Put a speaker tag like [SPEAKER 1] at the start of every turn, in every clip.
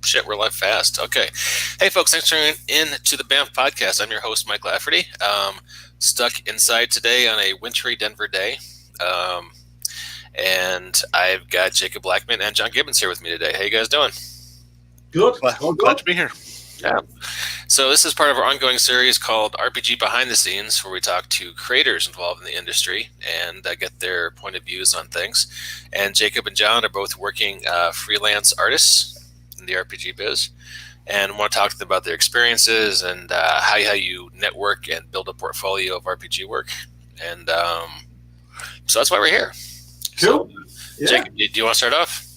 [SPEAKER 1] Shit, we're live fast. Okay. Hey, folks, thanks for tuning in to the BAMF podcast. I'm your host, Mike Lafferty. Stuck inside today on a wintry Denver day. And I've got Jacob Blackman and John Gibbons here with me today. How you guys doing?
[SPEAKER 2] Good.
[SPEAKER 3] Glad to be here.
[SPEAKER 1] Yeah. So this is part of our ongoing series called RPG Behind the Scenes, where we talk to creators involved in the industry and get their point of views on things. And Jacob and John are both working freelance artists in the RPG biz, and want to talk to them about their experiences and how you network and build a portfolio of RPG work. And so that's why we're here.
[SPEAKER 2] Cool.
[SPEAKER 1] So, Jacob, do you want to start off?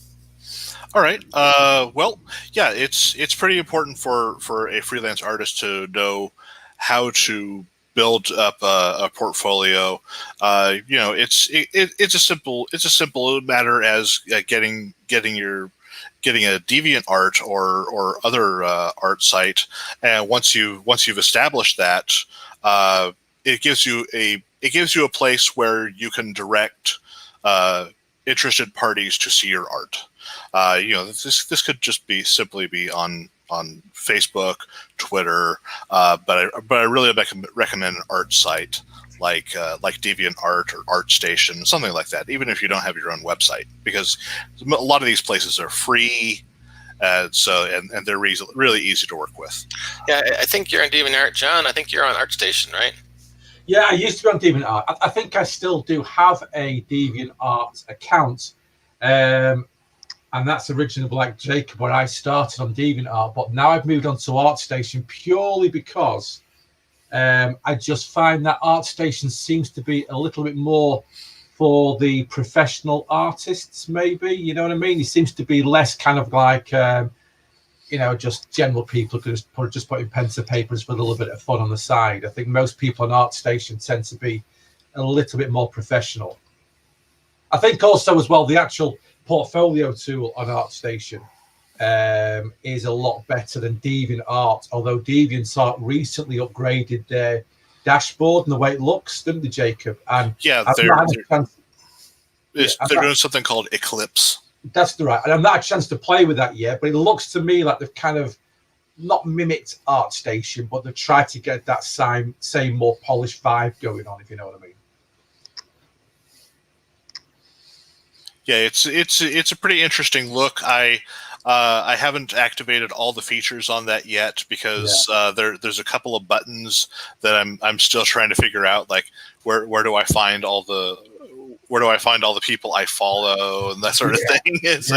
[SPEAKER 3] All right. Well, yeah, it's pretty important for a freelance artist to know how to build up a portfolio. It's a simple matter as getting a DeviantART or other art site, and once you've established that, it gives you a place where you can direct interested parties to see your art. This could just simply be on Facebook, Twitter, but I really recommend an art site like DeviantArt or ArtStation, something like that, even if you don't have your own website, because a lot of these places are free, and they're really easy to work with.
[SPEAKER 1] Yeah, I think you're on DeviantArt, John. I think you're on ArtStation, right?
[SPEAKER 2] Yeah, I used to be on DeviantArt. I think I still do have a DeviantArt account, and that's originally like Jacob, where I started on DeviantArt, but now I've moved on to ArtStation purely because I just find that ArtStation seems to be a little bit more for the professional artists, maybe, you know what I mean? It seems to be less kind of like, just general people who just putting pen to paper for a little bit of fun on the side. I think most people on ArtStation tend to be a little bit more professional. I think also as well, the actual portfolio tool on ArtStation is a lot better than DeviantArt, although DeviantArt recently upgraded their dashboard and the way it looks, didn't they, Jacob? And
[SPEAKER 3] yeah, they're doing something called Eclipse.
[SPEAKER 2] That's right. And I've not had a chance to play with that yet, but it looks to me like they've kind of not mimicked ArtStation, but they've tried to get that same more polished vibe going on, if you know what I mean.
[SPEAKER 3] Yeah, it's a pretty interesting look. I haven't activated all the features on that yet because there's a couple of buttons that I'm still trying to figure out, like where do I find all the people I follow and that sort of thing. It's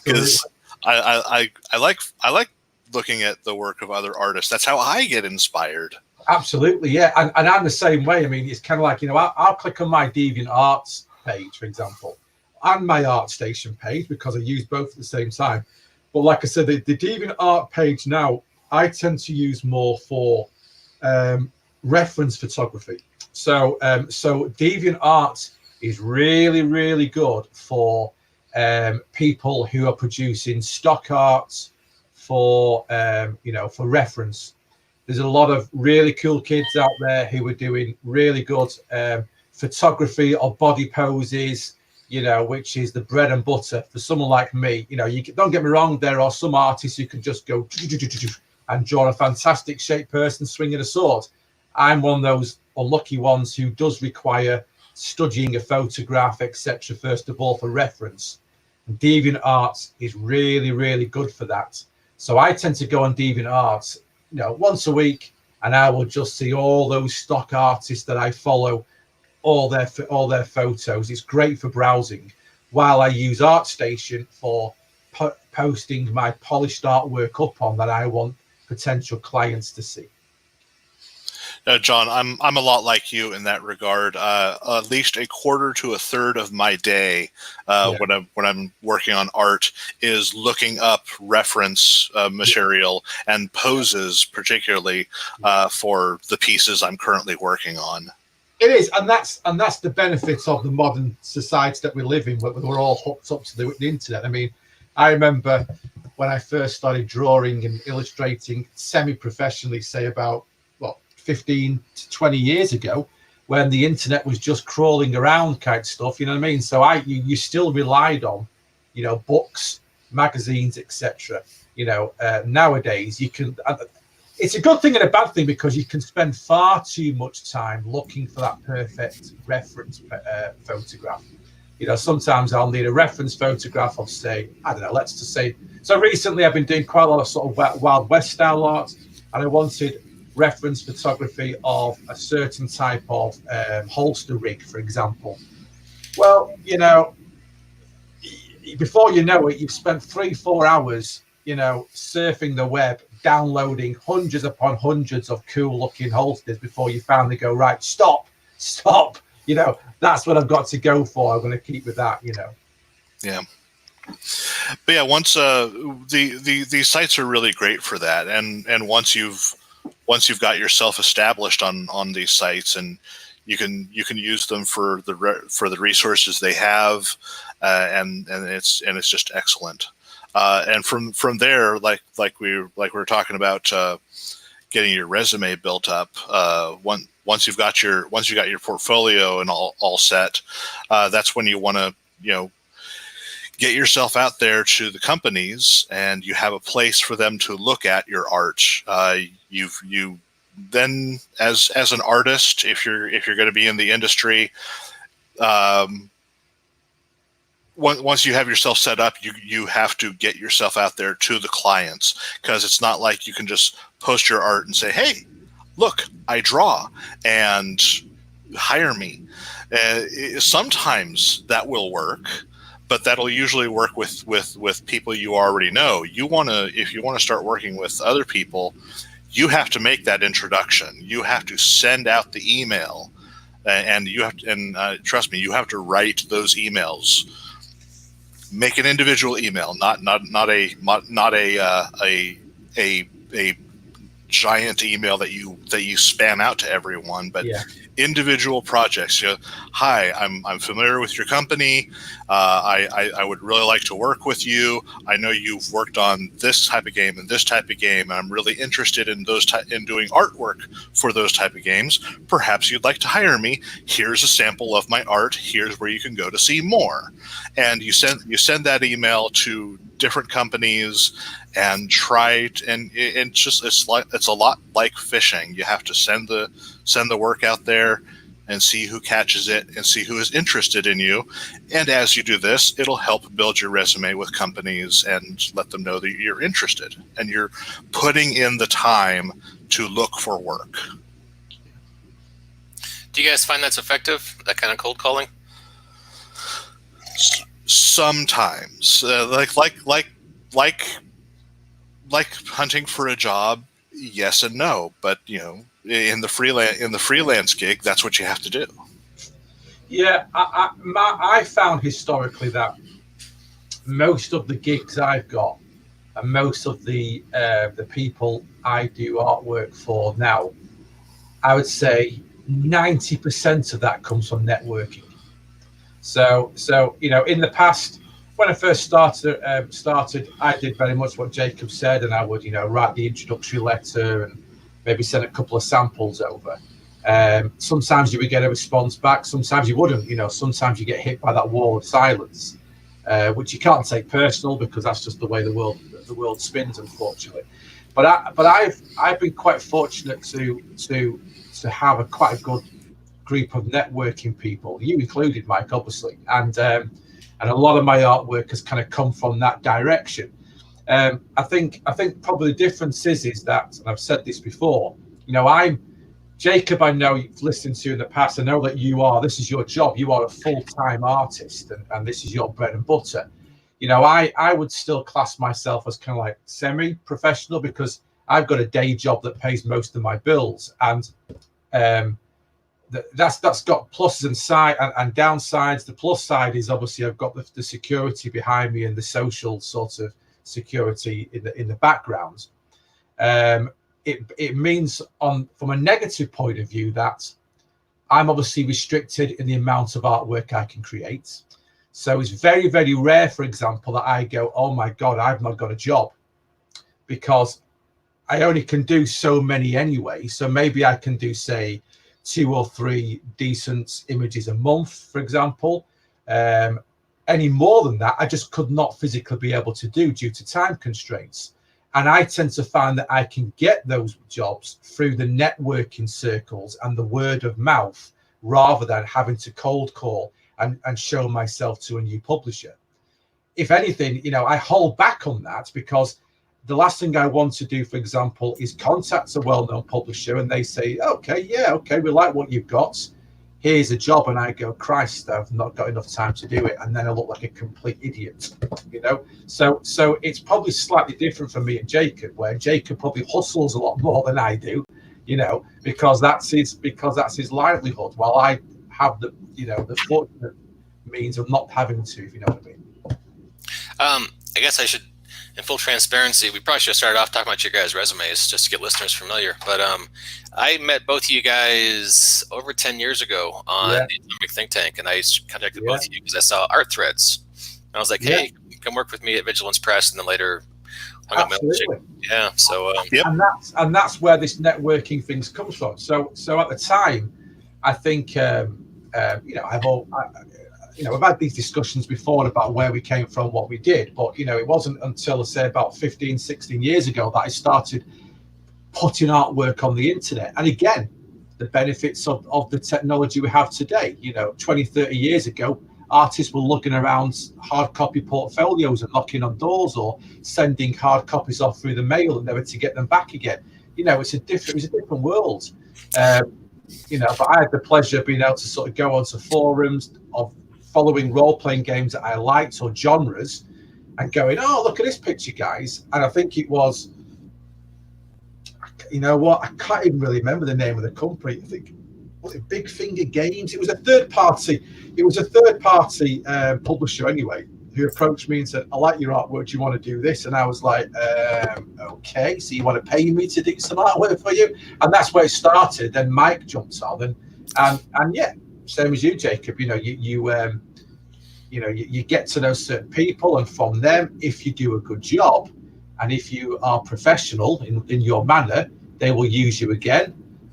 [SPEAKER 3] because I like looking at the work of other artists. That's how I get inspired.
[SPEAKER 2] Absolutely, yeah, and I'm the same way. I mean, it's kind of like, I'll click on my DeviantArt page, for example, and my ArtStation page, because I use both at the same time. But like I said, the DeviantArt page now, I tend to use more for reference photography. So DeviantArt is really, really good for people who are producing stock art for reference. There's a lot of really cool kids out there who are doing really good photography of body poses, which is the bread and butter for someone like me. Don't get me wrong, there are some artists who can just go and draw a fantastic shaped person swinging a sword. I'm one of those unlucky ones who does require studying a photograph, etc., first of all, for reference. And DeviantArt is really, really good for that. So I tend to go on DeviantArt, once a week, and I will just see all those stock artists that I follow, all their photos. It's great for browsing, while I use ArtStation for posting my polished artwork up on that I want potential clients to see.
[SPEAKER 3] John, I'm a lot like you in that regard. At least a quarter to a third of my day when I'm working on art is looking up reference material and poses, particularly for the pieces I'm currently working on.
[SPEAKER 2] It is, and that's the benefits of the modern society that we live in, where we're all hooked up to the internet. I mean, I remember when I first started drawing and illustrating semi-professionally, say about 15 to 20 years ago, when the internet was just crawling around kind of stuff, you know what I mean? So you still relied on, books, magazines, etc. nowadays you can. It's a good thing and a bad thing because you can spend far too much time looking for that perfect reference photograph. Sometimes I'll need a reference photograph of, say, I don't know, let's just say. So recently I've been doing quite a lot of sort of Wild West style art, and I wanted reference photography of a certain type of holster rig, for example. Well, before you know it, you've spent 3-4 hours, surfing the web, downloading hundreds upon hundreds of cool looking holsters before you finally go, right, stop. That's what I've got to go for. I'm going to keep with that.
[SPEAKER 3] Yeah. But yeah, once these sites are really great for that, and once you've got yourself established on these sites, and you can use them for the resources they have, and it's just excellent. And from there, like we were talking about, getting your resume built up. Once you got your portfolio and all set, that's when you want to get yourself out there to the companies, and you have a place for them to look at your art. You then, as an artist, if you're going to be in the industry, once you have yourself set up, you have to get yourself out there to the clients, because it's not like you can just post your art and say, hey, look, I draw, and hire me. Sometimes that will work, but that'll usually work with people you already know. If you want to start working with other people, you have to make that introduction. You have to send out the email, and trust me, you have to write those emails. Make an individual email, not a giant email that you spam out to everyone, but individual projects. Hi, I'm familiar with your company. I would really like to work with you. I know you've worked on this type of game and this type of game, and I'm really interested in in doing artwork for those type of games. Perhaps you'd like to hire me. Here's a sample of my art. Here's where you can go to see more. And you send that email to different companies and it's a lot like fishing. You have to send the work out there and see who catches it and see who is interested in you. And as you do this, it'll help build your resume with companies and let them know that you're interested and you're putting in the time to look for work.
[SPEAKER 1] Do you guys find that's effective, that kind of cold calling?
[SPEAKER 3] Sometimes, like hunting for a job, yes and no. But in the freelance gig, that's what you have to do.
[SPEAKER 2] Yeah, I found historically that most of the gigs I've got and most of the people I do artwork for now, I would say 90% of that comes from networking. So in the past, when I first started, I did very much what Jacob said, and I would, write the introductory letter and maybe send a couple of samples over. Sometimes you would get a response back, sometimes you wouldn't. Sometimes you get hit by that wall of silence, which you can't take personal because that's just the way the world spins, unfortunately. But I've been quite fortunate to have quite a good group of networking people, you included, Mike, obviously, and a lot of my artwork has kind of come from that direction. I think probably the difference is that, and I've said this before, Jacob, I know you've listened to in the past, I know that this is your job, you are a full-time artist, and this is your bread and butter. I would still class myself as kind of like semi-professional because I've got a day job that pays most of my bills, and that's got pluses and downsides. The plus side is obviously I've got the security behind me and the social sort of security in the background. It means from a negative point of view that I'm obviously restricted in the amount of artwork I can create. So it's very, very rare, for example, that I go, oh my God, I've not got a job, because I only can do so many anyway. So maybe I can do, say, 2 or 3 decent images a month, for example. Any more than that, I just could not physically be able to do due to time constraints. And I tend to find that I can get those jobs through the networking circles and the word of mouth, rather than having to cold call and show myself to a new publisher. If anything, I hold back on that, because the last thing I want to do, for example, is contact a well-known publisher and they say, okay, we like what you've got. Here's a job. And I go, Christ, I've not got enough time to do it. And then I look like a complete idiot, So it's probably slightly different for me and Jacob, where Jacob probably hustles a lot more than I do, because that's his livelihood, while I have the fortunate means of not having to, if you know what I mean.
[SPEAKER 1] I guess I should, in full transparency, we probably should have started off talking about your guys' resumes just to get listeners familiar. But I met both of you guys over 10 years ago on the Atomic Think Tank, and I contacted both of you because I saw art threads. And I was like, hey, come work with me at Vigilance Press, and then later hung up my chick. Yeah, so
[SPEAKER 2] and that's where this networking things comes from. So at the time, I think I've had these discussions before about where we came from, what we did, but it wasn't until, say, about 15, 16 years ago that I started putting artwork on the internet. And again, the benefits of the technology we have today. 20, 30 years ago, artists were looking around hard copy portfolios and knocking on doors, or sending hard copies off through the mail and never to get them back again. It's a different world. But I had the pleasure of being able to sort of go onto forums of following role-playing games that I liked, or genres, and going, oh, look at this picture, guys. And I think it was, I can't even really remember the name of the company. I think, was it Big Finger Games? It was a third party publisher anyway, who approached me and said, I like your artwork, do you want to do this? And I was like, okay, so you want to pay me to do some artwork for you? And that's where it started. Then Mike jumped on, and yeah, same as you, Jacob. You get to know certain people, and from them, if you do a good job, and if you are professional in your manner, they will use you again,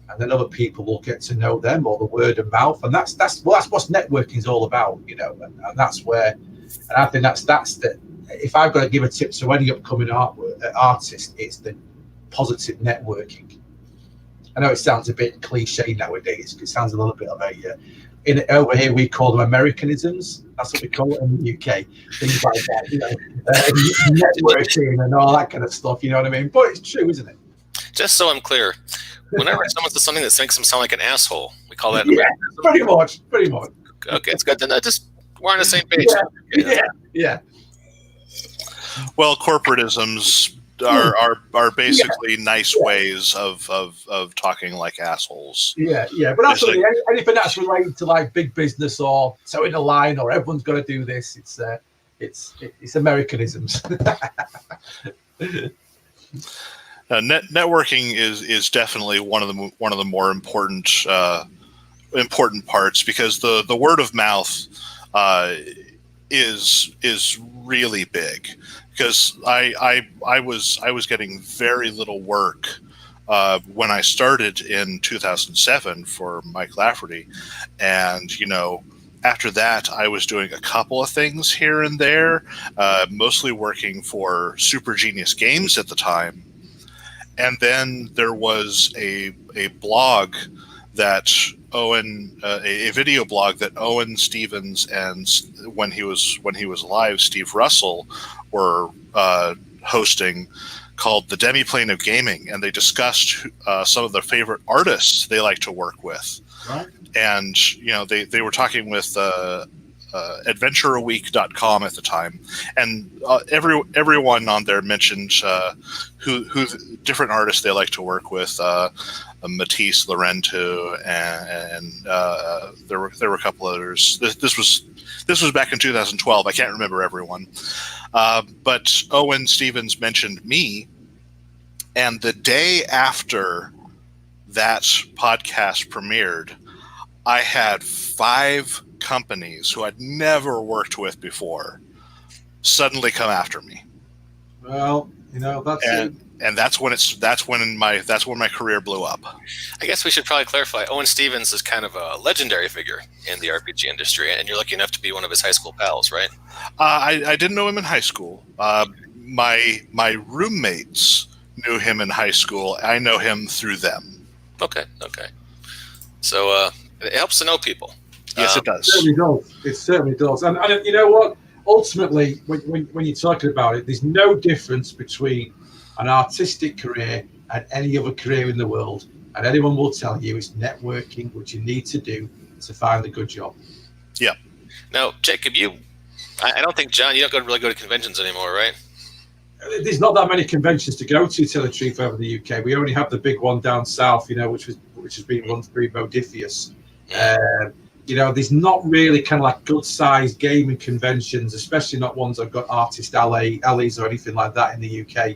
[SPEAKER 2] and then other people will get to know them, or the word of mouth, and that's what networking is all about, and that's where, and I think that's the. If I've got to give a tip to any upcoming artist, it's the positive networking. I know it sounds a bit cliche nowadays, because it sounds a little bit of a. Over here, we call them Americanisms. That's what we call it in the UK. Things like that, networking and all that kind of stuff. You know what I mean? But it's true, isn't it?
[SPEAKER 1] Just so I'm clear, whenever someone says something that makes them sound like an asshole, we call that.
[SPEAKER 2] Pretty much.
[SPEAKER 1] Okay, it's good to know. Just we're on the same page.
[SPEAKER 2] Yeah.
[SPEAKER 3] Well, corporatisms are basically nice ways of talking like assholes.
[SPEAKER 2] Yeah. But absolutely, anything that's related to like big business or towing a line or everyone's got to do this, it's Americanisms.
[SPEAKER 3] Networking is definitely one of the more important parts, because the word of mouth is really big. Because I was getting very little work when I started in 2007 for Mike Lafferty, and after that I was doing a couple of things here and there, mostly working for Super Genius Games at the time, and then there was a blog that Owen, a video blog that Owen Stevens and when he was alive, Steve Russell were hosting, called the Demi Plane of Gaming, and they discussed some of their favorite artists they like to work with.
[SPEAKER 2] Right.
[SPEAKER 3] And they were talking with adventureaweek.com at the time, and everyone on there mentioned who different artists they like to work with. Matisse Laurento, and there were a couple others. This was back in 2012. I can't remember everyone, but Owen Stevens mentioned me, and the day after that podcast premiered, I had 5 companies who I'd never worked with before suddenly come after me.
[SPEAKER 2] Well, that's it.
[SPEAKER 3] And that's when my career blew up.
[SPEAKER 1] I guess we should probably clarify. Owen Stevens is kind of a legendary figure in the RPG industry, and you're lucky enough to be one of his high school pals, right?
[SPEAKER 3] I didn't know him in high school. my roommates knew him in high school. I know him through them.
[SPEAKER 1] Okay. So it helps to know people.
[SPEAKER 3] Yes, it
[SPEAKER 2] It
[SPEAKER 3] does.
[SPEAKER 2] certainly does. It certainly does. And you know what? Ultimately, when you're talking about it, there's no difference between an artistic career and any other career in the world. And anyone will tell you it's networking, which you need to do to find a good job.
[SPEAKER 3] Yeah.
[SPEAKER 1] Now, Jacob, I don't think, John, you don't really go to conventions anymore, right?
[SPEAKER 2] There's not that many conventions to go to tell the truth over the UK. We only have the big one down south, which has been run through Modifius. There's not really kind of like good-sized gaming conventions, especially not ones that have got artist alleys or anything like that in the UK.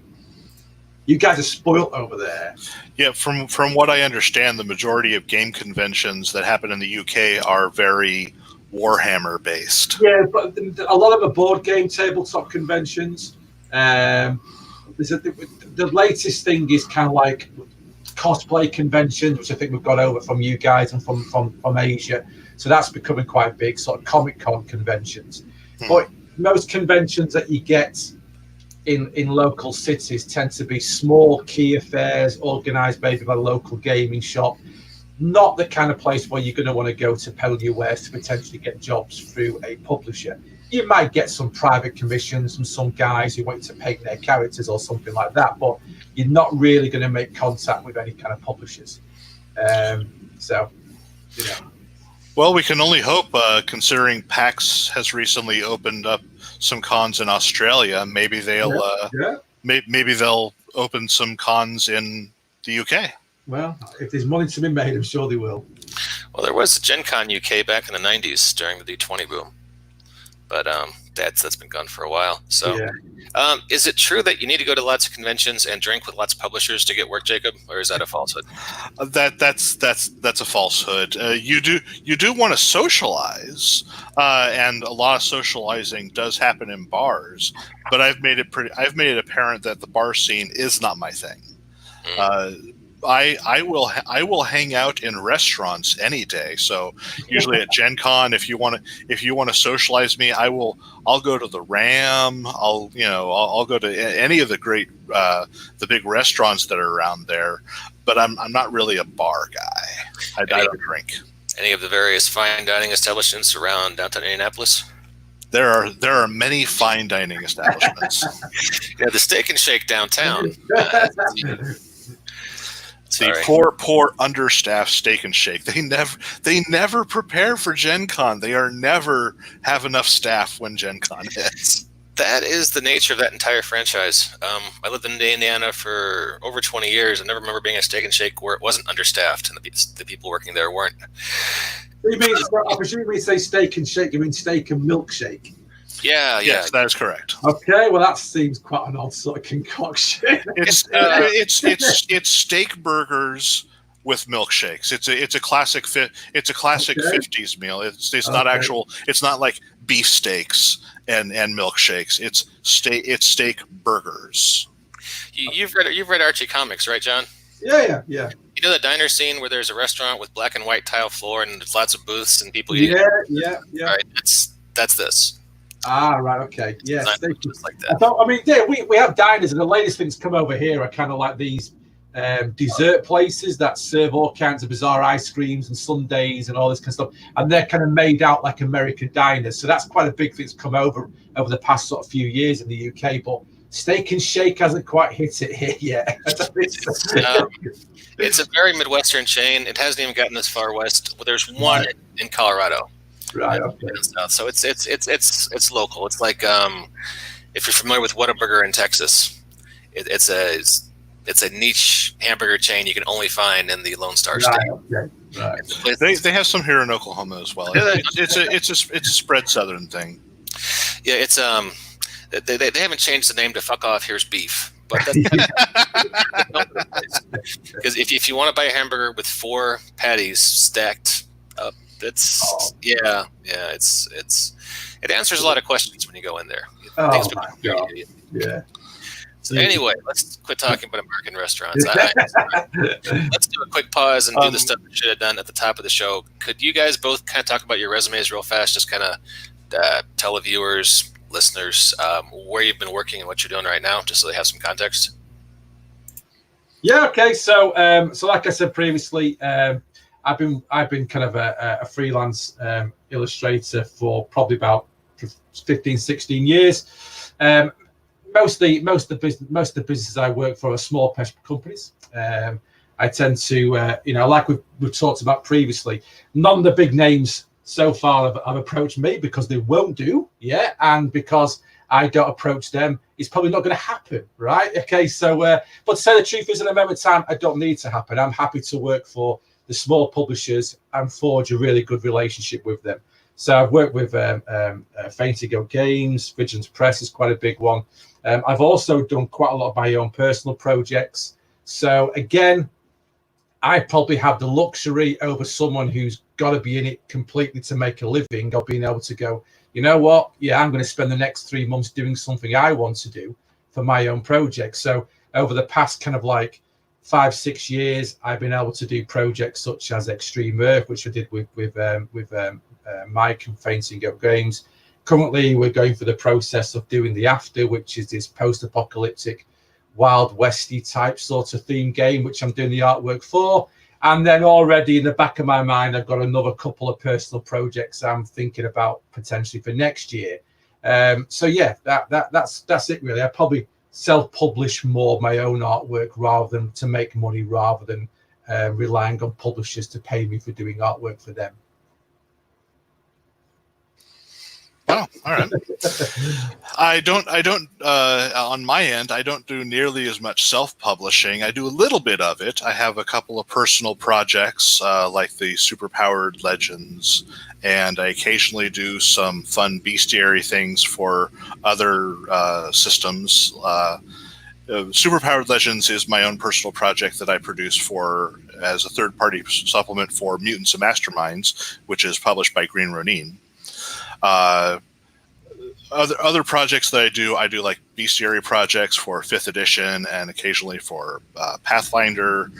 [SPEAKER 2] You guys are spoilt over there.
[SPEAKER 3] Yeah, from what I understand, the majority of game conventions that happen in the UK are very Warhammer based.
[SPEAKER 2] Yeah, but a lot of the board game tabletop conventions. The latest thing is kind of like cosplay conventions, which I think we've got over from you guys and from Asia. So that's becoming quite big, sort of Comic-Con conventions. But most conventions that you get in local cities tend to be small key affairs organised maybe by a local gaming shop. Not the kind of place where you're going to want to go to peddle your wares to potentially get jobs through a publisher. You might get some private commissions from some guys who want you to paint their characters or something like that, but you're not really going to make contact with any kind of publishers.
[SPEAKER 3] Well, we can only hope, considering PAX has recently opened up some cons in Australia. Maybe they'll maybe they'll open some cons in the UK.
[SPEAKER 2] Well, if there's money to be made, I'm sure they will.
[SPEAKER 1] Well, there was Gen Con UK back in the 90s during the D20 boom. But that's been gone for a while. So is it true that you need to go to lots of conventions and drink with lots of publishers to get work, Jacob? Or is that a falsehood?
[SPEAKER 3] That's a falsehood. You do want to socialize, and a lot of socializing does happen in bars. But I've made it apparent that the bar scene is not my thing. I will hang out in restaurants any day. So usually at Gen Con, if you want to socialize me, I'll go to the Ram. I'll go to any of the great the big restaurants that are around there. But I'm not really a bar guy. I don't drink.
[SPEAKER 1] Any of the various fine dining establishments around downtown Indianapolis?
[SPEAKER 3] There are many fine dining establishments.
[SPEAKER 1] Yeah, the Steak and Shake downtown.
[SPEAKER 3] See, poor understaffed Steak and Shake. They never prepare for Gen Con. They are never have enough staff when Gen Con hits.
[SPEAKER 1] That is the nature of that entire franchise. I lived in Indiana for over 20 years. I never remember being at Steak and Shake where it wasn't understaffed and the people working there weren't.
[SPEAKER 2] I presume when you say Steak and Shake, you mean steak and milkshake?
[SPEAKER 1] Yeah.
[SPEAKER 3] Yes, that is correct.
[SPEAKER 2] Okay, well that seems quite an odd sort of concoction.
[SPEAKER 3] It's steak burgers with milkshakes. It's a classic 50s meal. It's not actual. It's not like beef steaks and milkshakes. It's steak burgers.
[SPEAKER 1] You've read Archie comics, right, John?
[SPEAKER 2] Yeah.
[SPEAKER 1] You know the diner scene where there's a restaurant with black and white tile floor and there's lots of booths and people eating?
[SPEAKER 2] Yeah.
[SPEAKER 1] All right, that's this.
[SPEAKER 2] Ah, right, okay. Yeah,
[SPEAKER 1] just like that.
[SPEAKER 2] We have diners, and the latest things come over here are kind of like these dessert places that serve all kinds of bizarre ice creams and sundaes and all this kind of stuff, and they're kind of made out like American diners. So that's quite a big thing that's come over the past sort of few years in the UK, but Steak and Shake hasn't quite hit it here yet.
[SPEAKER 1] It's a very Midwestern chain. It hasn't even gotten this far west. Well, there's one in Colorado.
[SPEAKER 2] Right. Okay.
[SPEAKER 1] So it's local. It's like if you're familiar with Whataburger in Texas, it's a niche hamburger chain you can only find in the Lone Star State.
[SPEAKER 2] Okay. Right.
[SPEAKER 3] They have some here in Oklahoma as well. It's a spread Southern thing.
[SPEAKER 1] Yeah, it's they haven't changed the name to "Fuck Off, Here's Beef." But because if you want to buy a hamburger with 4 patties stacked up, it answers a lot of questions when you go in there.
[SPEAKER 2] Oh my God. Yeah.
[SPEAKER 1] So anyway, let's quit talking about American restaurants. Let's do a quick pause and do the stuff we should have done at the top of the show. Could you guys both kind of talk about your resumes real fast? Just kind of tell the viewers listeners where you've been working and what you're doing right now, just so they have some context?
[SPEAKER 2] Yeah. Okay. So, like I said previously, I've been kind of a freelance illustrator for probably about 15, 16 years. Most of the businesses I work for are small companies. I tend to, like we've talked about previously, none of the big names so far have approached me because they won't do, and because I don't approach them, it's probably not going to happen, right? Okay, so, but to say the truth is, at a moment in time, I don't need to happen. I'm happy to work for the small publishers and forge a really good relationship with them. So I've worked with Faintigo Games, Vigilance Press is quite a big one. I've also done quite a lot of my own personal projects. So again, I probably have the luxury over someone who's got to be in it completely to make a living, of being able to go, you know what? Yeah, I'm going to spend the next 3 months doing something I want to do for my own project. So over the past kind of like 5-6 years, I've been able to do projects such as Extreme Earth, which I did with Mike and Faintigo Games. Currently, we're going through the process of doing the After, which is this post-apocalyptic Wild Westy type sort of theme game, which I'm doing the artwork for. And then already in the back of my mind, I've got another couple of personal projects I'm thinking about potentially for next year. So yeah, that's it really. I probably self-publish more of my own artwork rather than to make money, rather than relying on publishers to pay me for doing artwork for them.
[SPEAKER 3] Wow. All right. I don't, on my end, I don't do nearly as much self-publishing. I do a little bit of it. I have a couple of personal projects, like the Superpowered Legends, and I occasionally do some fun bestiary things for other systems. Superpowered Legends is my own personal project that I produce for as a third-party supplement for Mutants and Masterminds, which is published by Green Ronin. Other projects that I do like bestiary projects for 5th edition and occasionally for Pathfinder.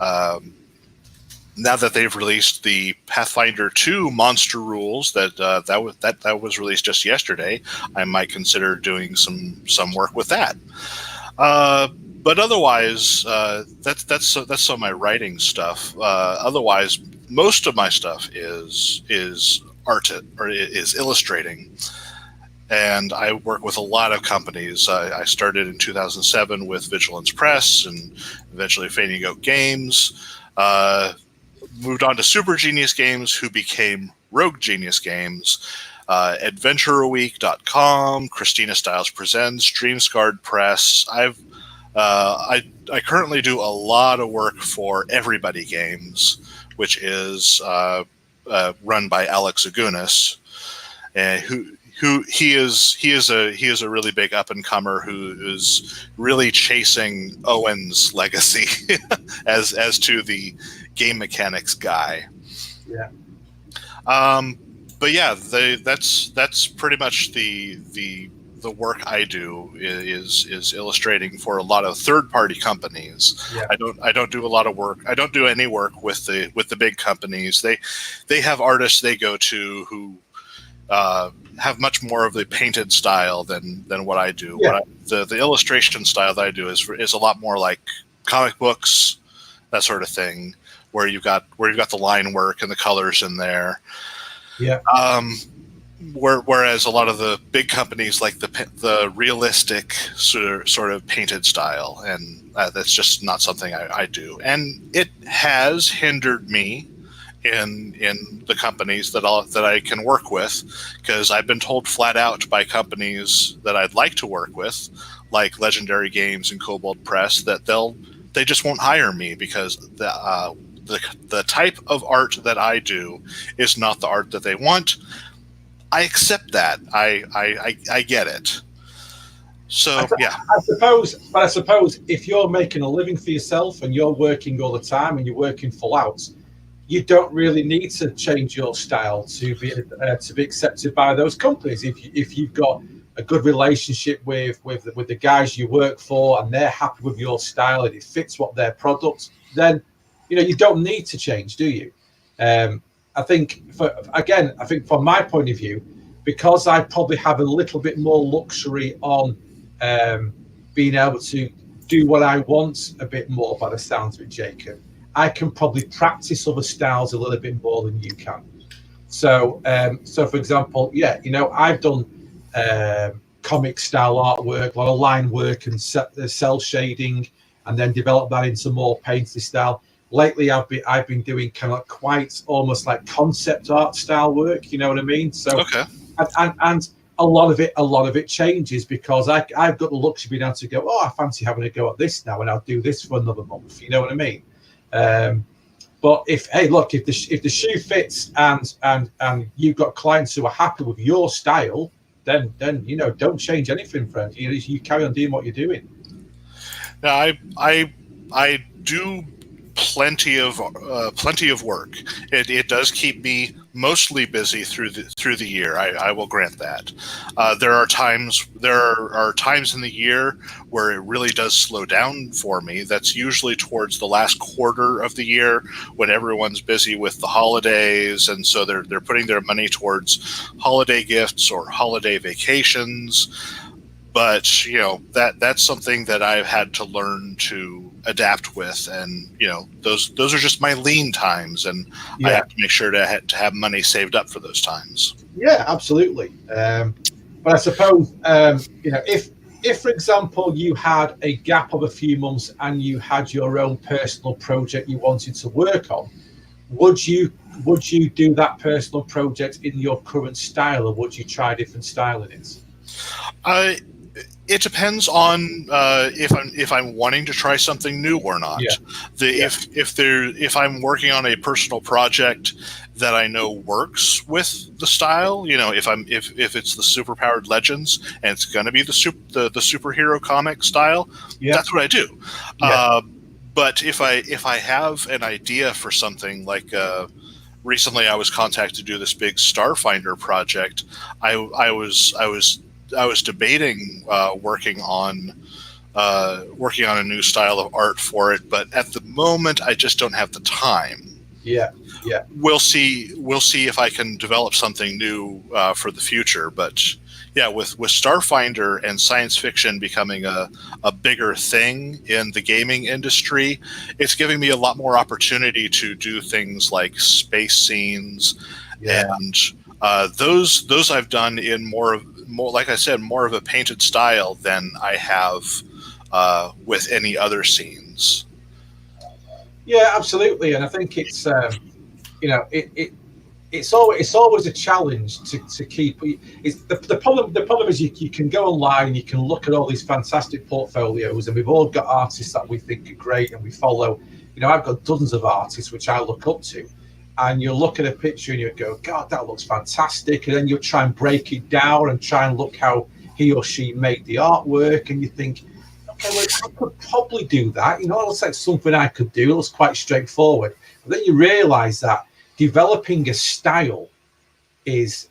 [SPEAKER 3] Now that they've released the Pathfinder 2 monster rules, that was released just yesterday, I might consider doing some work with that. But otherwise, that's some of my writing stuff. Otherwise, most of my stuff is art, or is illustrating. And I work with a lot of companies. I started in 2007 with Vigilance Press and eventually Faintigo Games. Moved on to Super Genius Games, who became Rogue Genius Games. AdventureWeek.com, Christina Styles Presents, Dreamscarred Press. I currently do a lot of work for Everybody Games, which is run by Alex Agunas, who he is a really big up and comer who is really chasing Owen's legacy as to the game mechanics guy.
[SPEAKER 2] Yeah.
[SPEAKER 3] But yeah, that's pretty much the work I do is illustrating for a lot of third-party companies.
[SPEAKER 2] Yeah.
[SPEAKER 3] I don't do a lot of work. I don't do any work with the big companies. They have artists they go to who have much more of the painted style than what I do.
[SPEAKER 2] Yeah.
[SPEAKER 3] The illustration style that I do is a lot more like comic books, that sort of thing, where you've got the line work and the colors in there.
[SPEAKER 2] Yeah.
[SPEAKER 3] Whereas a lot of the big companies like the realistic sort of painted style, and that's just not something I do, and it has hindered me in the companies that I can work with, because I've been told flat out by companies that I'd like to work with, like Legendary Games and Kobold Press, that they just won't hire me because the type of art that I do is not the art that they want. I accept that. I get it. So yeah.
[SPEAKER 2] I suppose if you're making a living for yourself and you're working all the time and you're working full out, you don't really need to change your style to be accepted by those companies. If you've got a good relationship with the guys you work for and they're happy with your style and it fits what their product, then you don't need to change, do you? I think from my point of view, because I probably have a little bit more luxury on being able to do what I want a bit more, by the sounds of it, Jacob, I can probably practice other styles a little bit more than you can. So, for example, yeah, I've done comic style artwork, a lot of line work and cell shading, and then developed that into more painted style. Lately, I've been doing kind of quite almost like concept art style work. You know what I mean? So,
[SPEAKER 3] Okay.
[SPEAKER 2] And a lot of it changes because I've got the luxury of being able to go, oh, I fancy having a go at this now, and I'll do this for another month. You know what I mean? But if the shoe fits and you've got clients who are happy with your style, then don't change anything, friend. You carry on doing what you're doing.
[SPEAKER 3] Now, I do plenty of work. It does keep me mostly busy through the year. I will grant that. There are times in the year where it really does slow down for me. That's usually towards the last quarter of the year when everyone's busy with the holidays, and so they're putting their money towards holiday gifts or holiday vacations. But that's something that I've had to learn to adapt with, and those are just my lean times, and I have to make sure to have money saved up for those times.
[SPEAKER 2] Yeah, absolutely. But I suppose if for example you had a gap of a few months and you had your own personal project you wanted to work on, would you do that personal project in your current style, or would you try a different style in it?
[SPEAKER 3] It depends on if I'm wanting to try something new or not.
[SPEAKER 2] Yeah.
[SPEAKER 3] If I'm working on a personal project that I know works with the style, if it's the superpowered legends and it's going to be the superhero comic style, that's what I do.
[SPEAKER 2] Yeah.
[SPEAKER 3] But if I have an idea for something, like recently I was contacted to do this big Starfinder project, I was debating working on a new style of art for it, but at the moment I just don't have the time.
[SPEAKER 2] Yeah.
[SPEAKER 3] We'll see if I can develop something new for the future. But yeah, with Starfinder and science fiction becoming a bigger thing in the gaming industry, it's giving me a lot more opportunity to do things like space scenes, and those I've done in more like I said, more of a painted style than I have with any other scenes.
[SPEAKER 2] Yeah, absolutely, and I think it's it's always a challenge to keep. It's the problem. The problem is you can go online and you can look at all these fantastic portfolios, and we've all got artists that we think are great and we follow. I've got dozens of artists which I look up to, and you look at a picture and you go, God, that looks fantastic, and then you try and break it down and try and look how he or she made the artwork, and you think, okay, well, I could probably do that. It looks like something I could do. It looks quite straightforward. But then you realise that developing a style is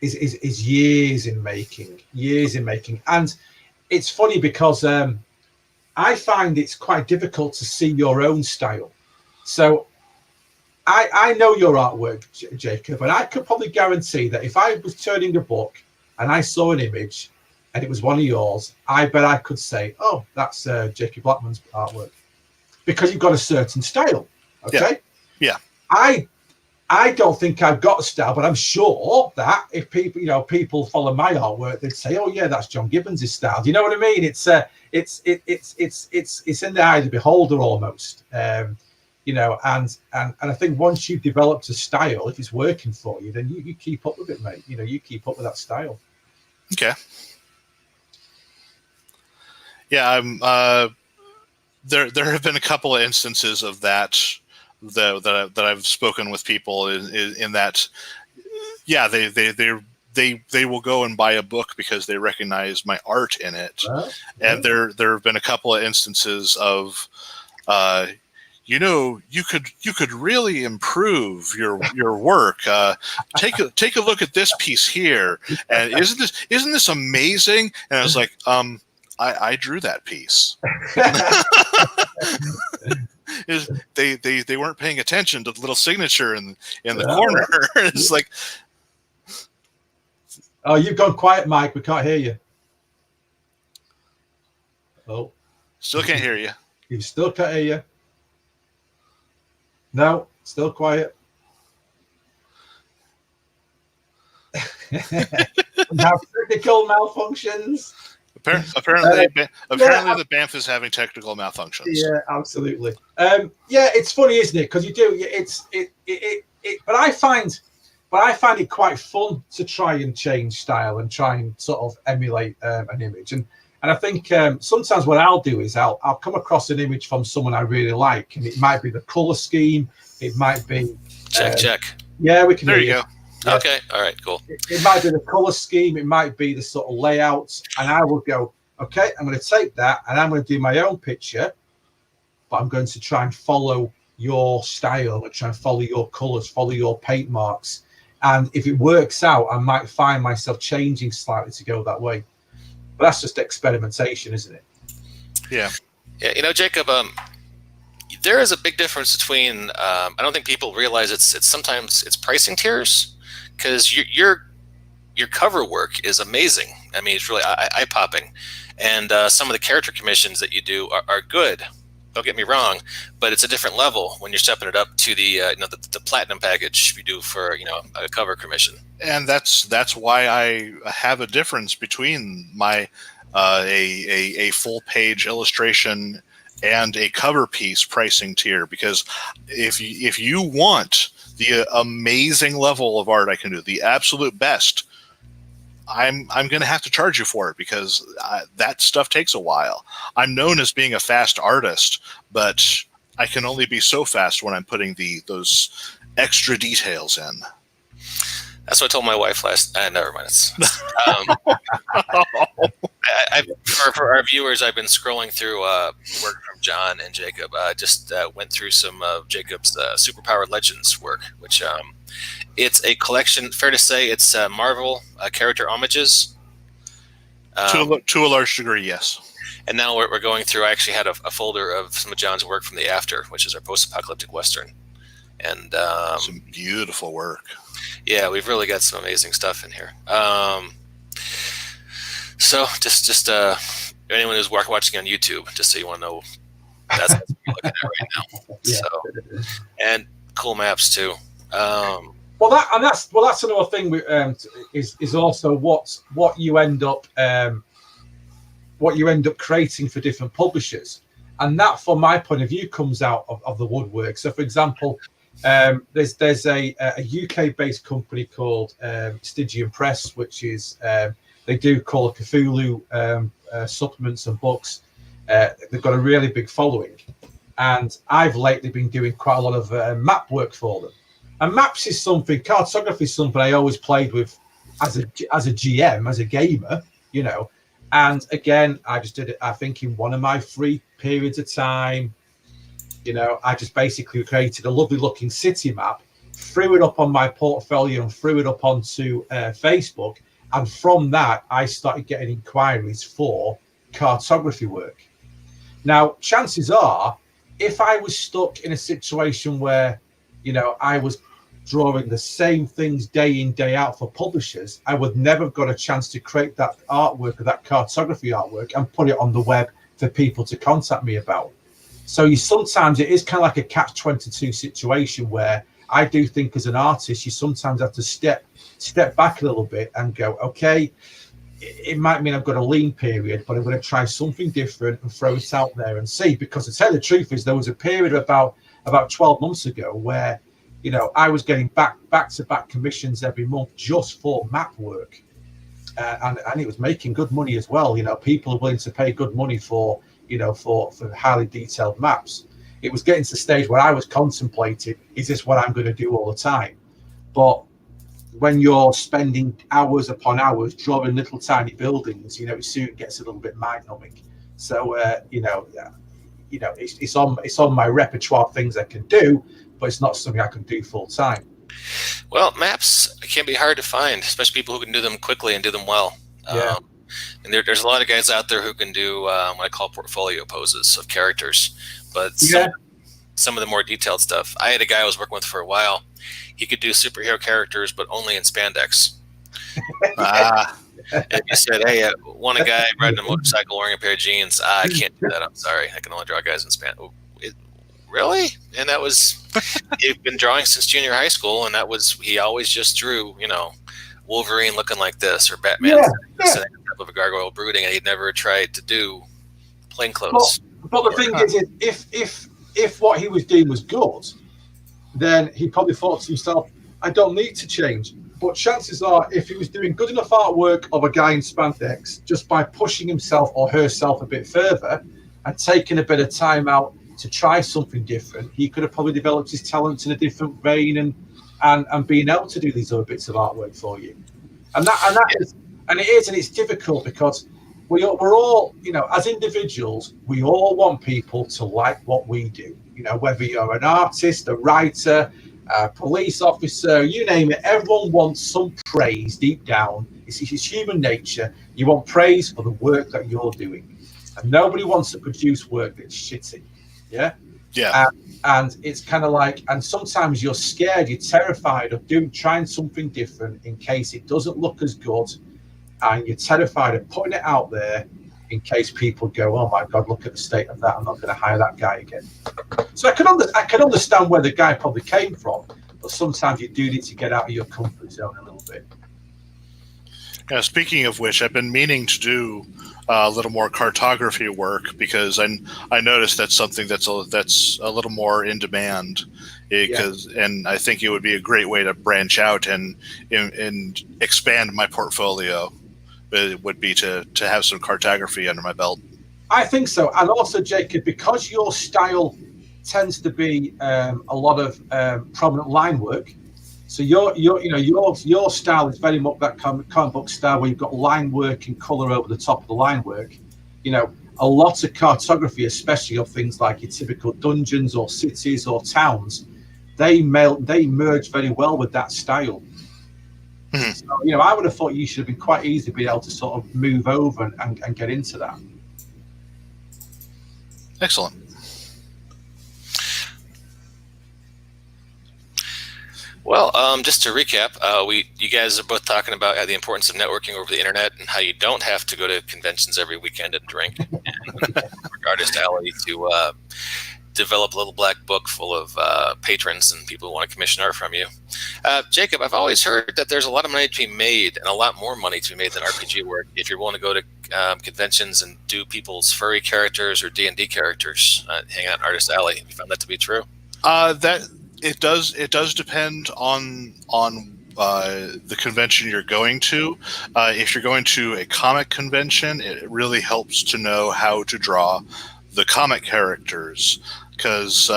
[SPEAKER 2] years in making. And it's funny because I find it's quite difficult to see your own style. So I know your artwork, Jacob, and I could probably guarantee that if I was turning a book and I saw an image and it was one of yours, I bet I could say, oh, that's Jacob Blackman's artwork, because you've got a certain style. Okay.
[SPEAKER 3] Yeah.
[SPEAKER 2] I don't think I've got a style, but I'm sure that if people follow my artwork, they'd say, oh yeah, that's John Gibbons' style. Do you know what I mean? It's in the eye of the beholder almost. And I think once you've developed a style, if it's working for you, then you keep up with it, mate. You keep up with that style.
[SPEAKER 3] Okay. Yeah, there have been a couple of instances of that I've spoken with people in that. Yeah, they will go and buy a book because they recognize my art in it, and there have been a couple of instances of. You could really improve your work. Take a look at this piece here, and isn't this amazing? And I was like, I drew that piece. They weren't paying attention to the little signature in the corner. It's like,
[SPEAKER 2] Oh, you've gone quiet, Mike. We can't hear you. Oh,
[SPEAKER 3] Still can't hear you.
[SPEAKER 2] you still can't hear you. No, still quiet. We have technical malfunctions.
[SPEAKER 3] Apparently, the BAMF is having technical malfunctions.
[SPEAKER 2] Yeah, absolutely. Yeah, it's funny, isn't it? Because you do. But I find it quite fun to try and change style and try and sort of emulate an image. And I think sometimes what I'll do is I'll come across an image from someone I really like, and it might be the color scheme, it might be
[SPEAKER 1] check.
[SPEAKER 2] Yeah, we can.
[SPEAKER 3] There you go.
[SPEAKER 2] Yeah.
[SPEAKER 1] Okay, all right, cool.
[SPEAKER 2] It might be the color scheme, it might be the sort of layouts, and I will go, okay, I'm going to take that and I'm going to do my own picture, but I'm going to try and follow your style and try and follow your colors, follow your paint marks. And if it works out, I might find myself changing slightly to go that way. But that's just experimentation, isn't it?
[SPEAKER 3] Yeah.
[SPEAKER 1] Yeah, Jacob, there is a big difference between, I don't think people realize it's sometimes it's pricing tiers, because your cover work is amazing. I mean, it's really eye-popping. And some of the character commissions that you do are good. Don't get me wrong, but it's a different level when you're stepping it up to the the platinum package you do for a cover commission.
[SPEAKER 3] And that's why I have a difference between my a full page illustration and a cover piece pricing tier, because if you want the amazing level of art I can do, the absolute best, I'm going to have to charge you for it, because that stuff takes a while. I'm known as being a fast artist, but I can only be so fast when I'm putting those extra details in.
[SPEAKER 1] That's what I told my wife last. Never mind. For our viewers, I've been scrolling through work from John and Jacob. Just went through some of Jacob's Superpowered Legends work, which it's a collection. Fair to say, it's Marvel character homages.
[SPEAKER 3] To a large degree, yes.
[SPEAKER 1] And now we're going through. I actually had a folder of some of John's work from the After, which is our post-apocalyptic Western. And
[SPEAKER 3] some beautiful work.
[SPEAKER 1] Yeah, we've really got some amazing stuff in here. So just anyone who's watching on YouTube, just so you want to know, that's what we're looking at right now.
[SPEAKER 2] Yeah.
[SPEAKER 1] So, and cool maps too.
[SPEAKER 2] That's another thing. Is also what you end up creating for different publishers, and that, from my point of view, comes out of the woodwork. So, for example, there's a UK-based company called Stygian Press, which is they do Call of Cthulhu supplements and books. They've got a really big following, and I've lately been doing quite a lot of map work for them. And maps is something, cartography is something I always played with as a GM, as a gamer, And again, I just did it, I think, in one of my free periods of time. I just basically created a lovely looking city map, threw it up on my portfolio and threw it up onto Facebook. And from that, I started getting inquiries for cartography work. Now, chances are, if I was stuck in a situation where, I was drawing the same things day in, day out for publishers, I would never have got a chance to create that artwork or that cartography artwork and put it on the web for people to contact me about. So sometimes it is kind of like a catch-22 situation where I do think as an artist, you sometimes have to step back a little bit and go, okay, it might mean I've got a lean period, but I'm going to try something different and throw it out there and see. Because to tell the truth is, there was a period about 12 months ago where, I was getting back-to-back commissions every month just for map work. And it was making good money as well. People are willing to pay good money for highly detailed maps. It was getting to the stage where I was contemplating, is this what I'm going to do all the time? But when you're spending hours upon hours drawing little tiny buildings, it soon gets a little bit mind-numbing. So, it's on my repertoire of things I can do, but it's not something I can do full time.
[SPEAKER 1] Well, maps can be hard to find, especially people who can do them quickly and do them well.
[SPEAKER 2] Yeah.
[SPEAKER 1] And there's a lot of guys out there who can do what I call portfolio poses of characters, but some of the more detailed stuff. I had a guy I was working with for a while. He could do superhero characters, but only in spandex. If you said, "Hey, I want a guy riding a motorcycle wearing a pair of jeans," I can't do that. I'm sorry. I can only draw guys in span. Really? And that was he'd been drawing since junior high school, and that was he always just drew, Wolverine looking like this or Batman sitting on top of a gargoyle brooding, and he'd never tried to do plain clothes.
[SPEAKER 2] But the thing is, if what he was doing was good, then he probably thought to himself, "I don't need to change." But chances are, if he was doing good enough artwork of a guy in spandex, just by pushing himself or herself a bit further and taking a bit of time out to try something different, he could have probably developed his talents in a different vein and being able to do these other bits of artwork for you. And it's difficult because we're all, as individuals, we all want people to like what we do. Whether you're an artist, a writer, a police officer, you name it, everyone wants some praise deep down. It's human nature. You want praise for the work that you're doing. And nobody wants to produce work that's shitty. Yeah. And it's kind of like, and sometimes you're scared, you're terrified of trying something different in case it doesn't look as good, and you're terrified of putting it out there in case people go, "Oh my God, look at the state of that. I'm not going to hire that guy again." So I can understand where the guy probably came from, but sometimes you do need to get out of your comfort zone a little bit.
[SPEAKER 3] Yeah, speaking of which, I've been meaning to do a little more cartography work because I noticed that's something that's a little more in demand. And I think it would be a great way to branch out and expand my portfolio. It would be to have some cartography under my belt.
[SPEAKER 2] I think so, and also, Jacob, because your style tends to be a lot of prominent line work. So your style is very much that comic book style where you've got line work and color over the top of the line work. A lot of cartography, especially of things like your typical dungeons or cities or towns, they merge very well with that style. Mm-hmm. So, I would have thought you should have been quite easy to be able to sort of move over and get into that.
[SPEAKER 3] Excellent.
[SPEAKER 1] Well, just to recap, you guys are both talking about the importance of networking over the internet and how you don't have to go to conventions every weekend and drink. And Artist Alley to develop a little black book full of patrons and people who want to commission art from you. Jacob, I've always heard that there's a lot of money to be made and a lot more money to be made than RPG work if you're willing to go to conventions and do people's furry characters or D&D characters. Hang out in Artist Alley. Have you found that to be true?
[SPEAKER 3] It does depend on the convention you're going to. If you're going to a comic convention, it really helps to know how to draw the comic characters. Because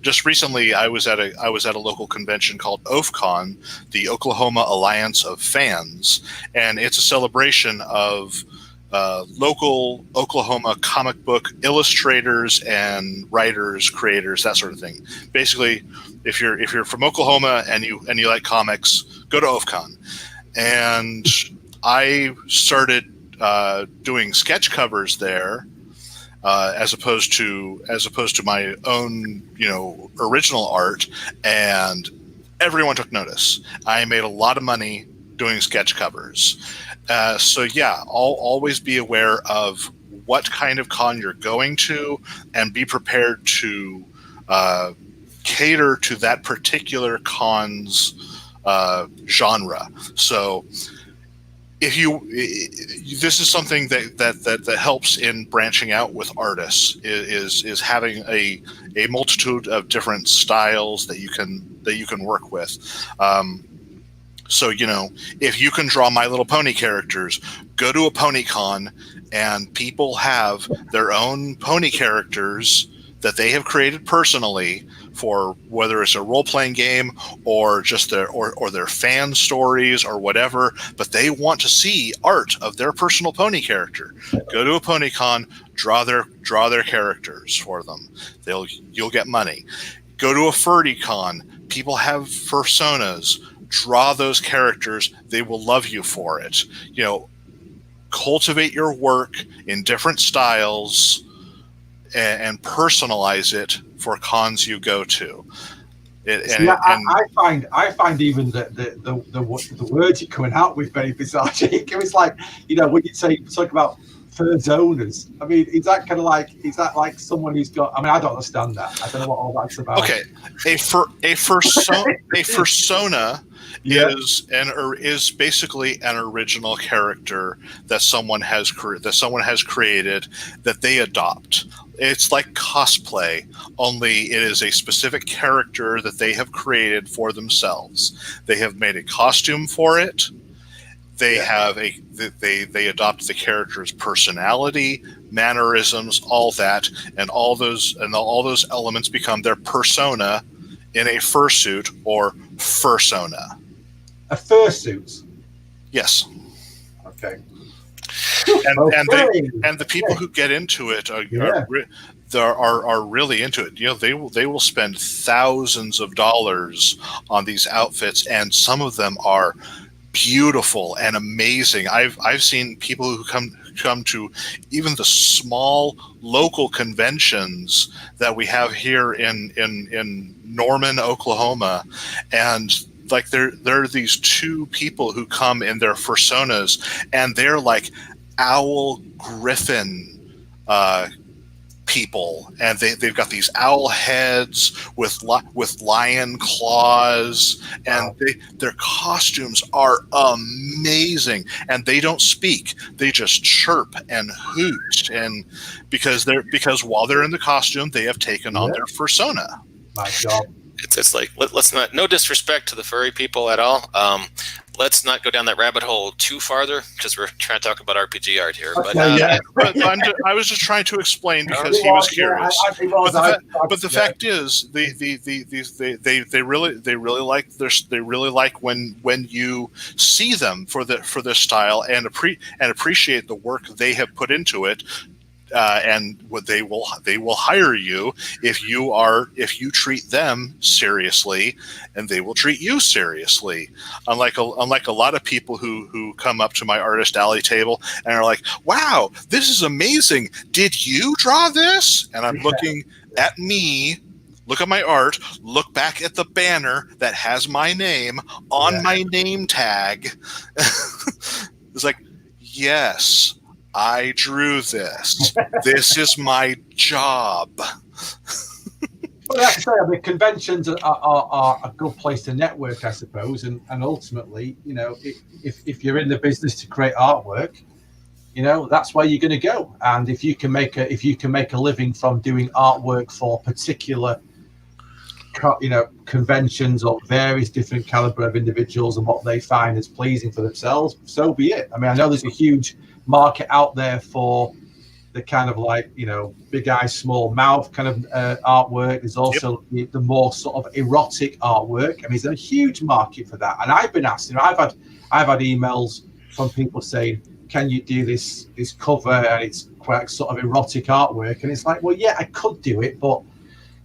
[SPEAKER 3] just recently, I was at a local convention called OFCON, the Oklahoma Alliance of Fans, and it's a celebration of local Oklahoma comic book illustrators and writers, creators, that sort of thing. Basically, if you're from Oklahoma and you like comics, go to OFCON. And I started doing sketch covers there, as opposed to my own original art, and everyone took notice. I made a lot of money doing sketch covers. So yeah, always be aware of what kind of con you're going to, and be prepared to cater to that particular con's genre. So this is something that helps in branching out with artists is having a multitude of different styles that you can work with. So, if you can draw My Little Pony characters, go to a pony con, and people have their own pony characters that they have created personally for whether it's a role-playing game or just their fan stories or whatever, but they want to see art of their personal pony character. Go to a pony con, draw their characters for them. You'll get money. Go to a furry con. People have personas. Draw those characters. They will love you for it. Cultivate your work in different styles and personalize it for cons you go to.
[SPEAKER 2] I find even the words you're coming out with very bizarre. It was like, when you talk about personas. I mean, is that like someone who's got? I mean, I don't understand that. I don't know what all that's about.
[SPEAKER 3] Okay, a persona is basically an original character that someone has created that they adopt. It's like cosplay, only it is a specific character that they have created for themselves. They have made a costume for it. They they adopt the character's personality, mannerisms, all that, and all those elements become their persona in a fursuit or fursona.
[SPEAKER 2] A fursuit.
[SPEAKER 3] Yes.
[SPEAKER 2] Okay.
[SPEAKER 3] And the people who get into it are really into it. They will spend thousands of dollars on these outfits, and some of them are beautiful and amazing. I've seen people who come to even the small local conventions that we have here in Norman, Oklahoma, and like there are these two people who come in their personas, and they're like owl griffin people, and they've got these owl heads with lion claws, and their costumes are amazing, and they don't speak, they just chirp and hoot, and because while they're in the costume they have taken on their persona.
[SPEAKER 2] My God.
[SPEAKER 1] It's like, let's not, no disrespect to the furry people at all. Let's not go down that rabbit hole too farther, because we're trying to talk about RPG art here.
[SPEAKER 3] But I was just trying to explain because he was curious. But the fact is, they really like when you see them for their style and appreciate the work they have put into it. And what they will hire you if you treat them seriously, and they will treat you seriously. Unlike a lot of people who come up to my artist alley table and are like, "Wow, this is amazing! Did you draw this?" And I'm looking at me. Look at my art. Look back at the banner that has my name on my name tag. It's like, yes, I drew this. This is my job.
[SPEAKER 2] Well, like I say, I mean, conventions are a good place to network, I suppose, and ultimately, if you're in the business to create artwork, that's where you're going to go. And if you can make a living from doing artwork for particular, conventions of various different caliber of individuals and what they find as pleasing for themselves, so be it. I mean, I know there's a huge market out there for the kind of like, big eyes, small mouth kind of artwork. There's also the more sort of erotic artwork. I mean, there's a huge market for that. And I've been asked, I've had emails from people saying, can you do this cover, and it's quite sort of erotic artwork? And it's like, well, yeah, I could do it, but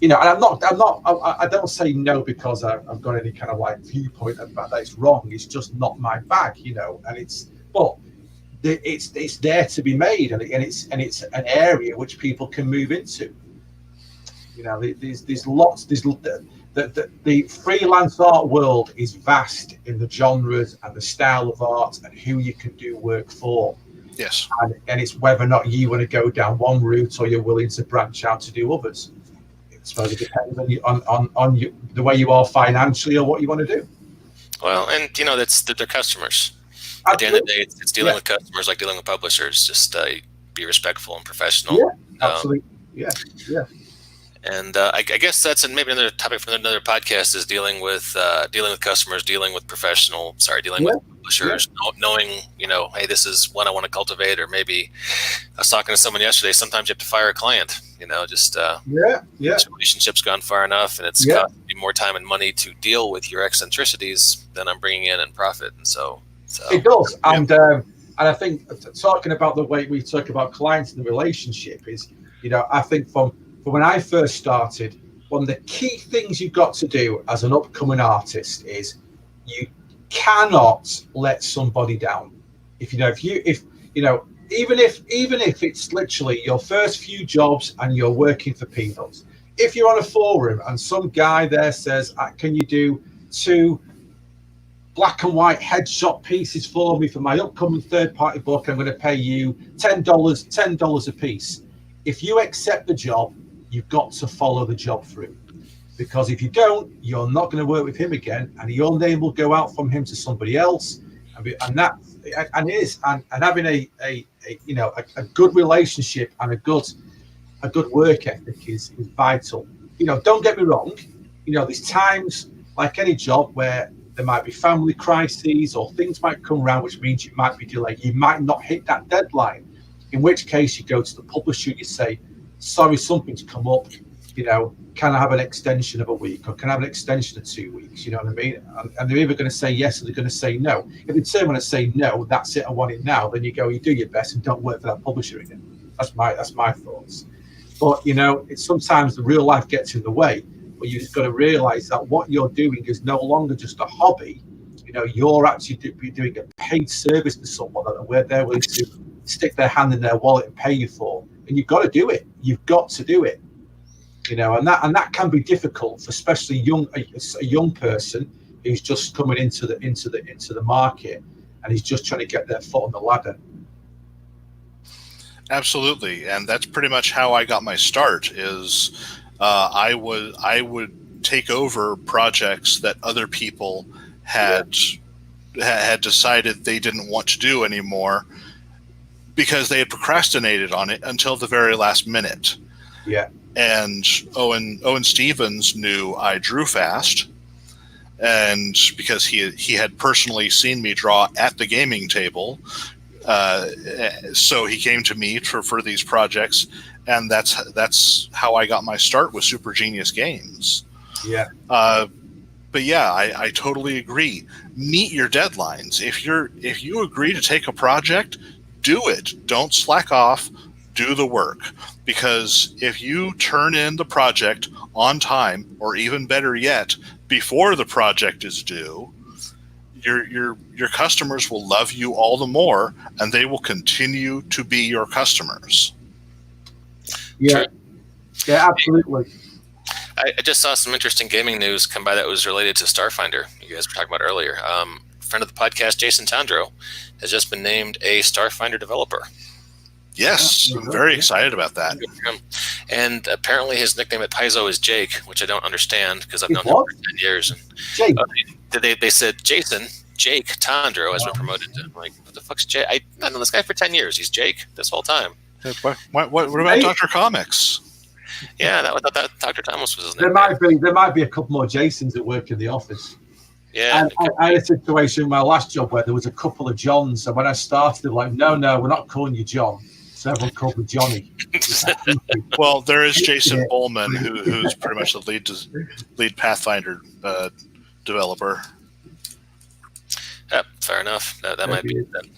[SPEAKER 2] and I don't say no because I've got any kind of like viewpoint about that it's wrong. It's just not my bag, and it's there to be made, and it's an area which people can move into. There's lots. The freelance art world is vast in the genres and the style of art and who you can do work for.
[SPEAKER 3] Yes,
[SPEAKER 2] and it's whether or not you want to go down one route or you're willing to branch out to do others. I suppose it depends on the way you are financially or what you want to do.
[SPEAKER 1] Well, and that's their customers. At the end of the day, it's dealing with customers like dealing with publishers. Just be respectful and professional.
[SPEAKER 2] Yeah, absolutely. Yeah.
[SPEAKER 1] And I guess that's maybe another topic for another podcast is dealing with customers, dealing with publishers, knowing, hey, this is what I want to cultivate. Or maybe I was talking to someone yesterday. Sometimes you have to fire a client, this relationship's gone far enough, and it's costing me more time and money to deal with your eccentricities than I'm bringing in profit. And so
[SPEAKER 2] it does. And I think talking about the way we talk about clients and the relationship is, I think from when I first started, one of the key things you've got to do as an upcoming artist is you cannot let somebody down. Even if it's literally your first few jobs and you're working for peanuts, if you're on a forum and some guy there says, can you do 2 black and white headshot pieces for me for my upcoming third-party book, I'm going to pay you $10 a piece. If you accept the job, you've got to follow the job through, because if you don't, you're not going to work with him again, and your name will go out from him to somebody else, and having a good relationship and a good work ethic is vital. Don't get me wrong. There's times, like any job, where there might be family crises or things might come around, which means you might be delayed. You might not hit that deadline, in which case you go to the publisher and you say, sorry, something's come up. Can I have an extension of a week, or can I have an extension of 2 weeks? You know what I mean? And they're either going to say yes or they're going to say no. If they turn around and say no, that's it, I want it now, then you do your best and don't work for that publisher again. That's my thoughts. But it's sometimes the real life gets in the way. But you just got to realize that what you're doing is no longer just a hobby. You're actually doing a paid service to someone where they're willing to stick their hand in their wallet and pay you for. And you've got to do it. You've got to do it. And that can be difficult, for especially a young person who's just coming into the market and he's just trying to get their foot on the ladder.
[SPEAKER 3] Absolutely, and that's pretty much how I got my start. Is I would take over projects that other people had decided they didn't want to do anymore because they had procrastinated on it until the very last minute.
[SPEAKER 2] Yeah.
[SPEAKER 3] And Owen Stevens knew I drew fast, and because he had personally seen me draw at the gaming table, so he came to me for these projects, and that's how I got my start with Super Genius Games.
[SPEAKER 2] Yeah.
[SPEAKER 3] But yeah, I totally agree. Meet your deadlines. If you agree to take a project, do it. Don't slack off. Do the work. Because if you turn in the project on time, or even better yet, before the project is due, your customers will love you all the more, and they will continue to be your customers.
[SPEAKER 2] Yeah. True. Yeah, absolutely.
[SPEAKER 1] I just saw some interesting gaming news come by that was related to Starfinder. You guys were talking about earlier. Friend of the podcast, Jason Tandro, has just been named a Starfinder developer.
[SPEAKER 3] Yes, I'm very excited about that.
[SPEAKER 1] And apparently his nickname at Paizo is Jake, which I don't understand because I've known him for 10 years. And,
[SPEAKER 2] Jake.
[SPEAKER 1] They said Jake Tandro has been promoted to, like, what the fuck's Jake? I've known this guy for 10 years. He's Jake this whole time.
[SPEAKER 3] What about Dr. Comics?
[SPEAKER 1] Yeah, that Dr. Thomas was his name.
[SPEAKER 2] There might be a couple more Jasons that work in the office.
[SPEAKER 1] Yeah.
[SPEAKER 2] I had a situation in my last job where there was a couple of Johns, and when I started, they're like, no, we're not calling you John. So everyone called me Johnny.
[SPEAKER 3] Well, there is Jason Bowman, who's pretty much the lead Pathfinder developer.
[SPEAKER 1] Fair enough. That might be it then.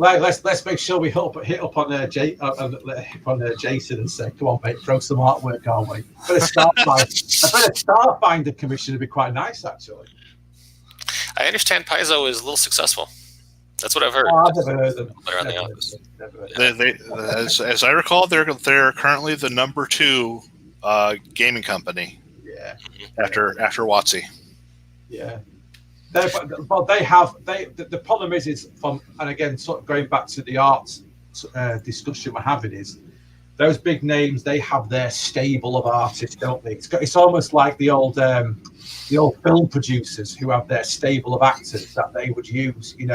[SPEAKER 2] Let's make sure we hit up on Jason and say, come on, mate, throw some artwork our way. I bet a Starfinder commission would be quite nice, actually.
[SPEAKER 1] I understand Paizo is a little successful. That's what I've heard.
[SPEAKER 2] I've never heard of them.
[SPEAKER 1] Around the office.
[SPEAKER 3] As I recall, they're currently the number 2 gaming company.
[SPEAKER 2] Yeah.
[SPEAKER 3] After WotC.
[SPEAKER 2] Yeah. But the problem is from, and again, sort of going back to the art discussion we're having, is those big names, they have their stable of artists, don't they? It's almost like the old film producers who have their stable of actors that they would use, and